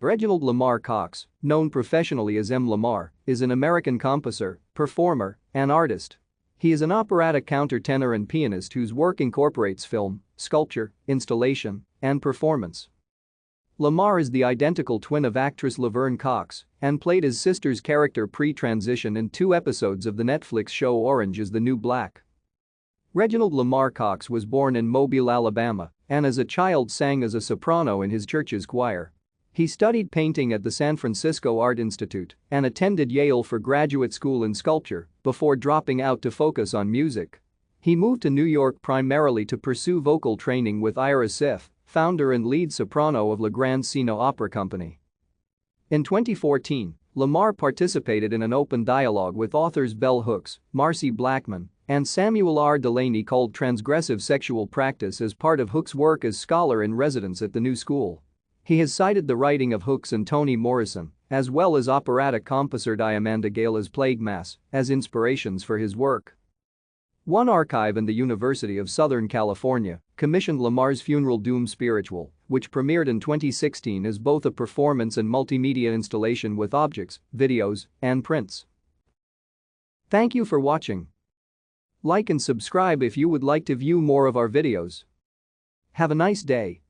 Reginald Lamar Cox, known professionally as M Lamar, is an American composer, performer, and artist. He is an operatic countertenor and pianist whose work incorporates film, sculpture, installation, and performance. Lamar is the identical twin of actress Laverne Cox and played his sister's character pre-transition in 2 episodes of the Netflix show Orange is the New Black. Reginald Lamar Cox was born in Mobile, Alabama, and as a child sang as a soprano in his church's choir. He studied painting at the San Francisco Art Institute and attended Yale for graduate school in sculpture before dropping out to focus on music. He moved to New York primarily to pursue vocal training with Ira Sif, founder and lead soprano of La Grande Cino Opera Company. In 2014, Lamar participated in an open dialogue with authors Bell Hooks, Marcy Blackman, and Samuel R. Delaney called Transgressive Sexual Practice as part of Hooks' work as scholar-in-residence at the New School. He has cited the writing of Hooks and Toni Morrison, as well as operatic composer Diamanda Gale's Plague Mass, as inspirations for his work. One archive in the University of Southern California commissioned Lamar's Funeral Doom Spiritual, which premiered in 2016 as both a performance and multimedia installation with objects, videos, and prints. Thank you for watching. Like and subscribe if you would like to view more of our videos. Have a nice day.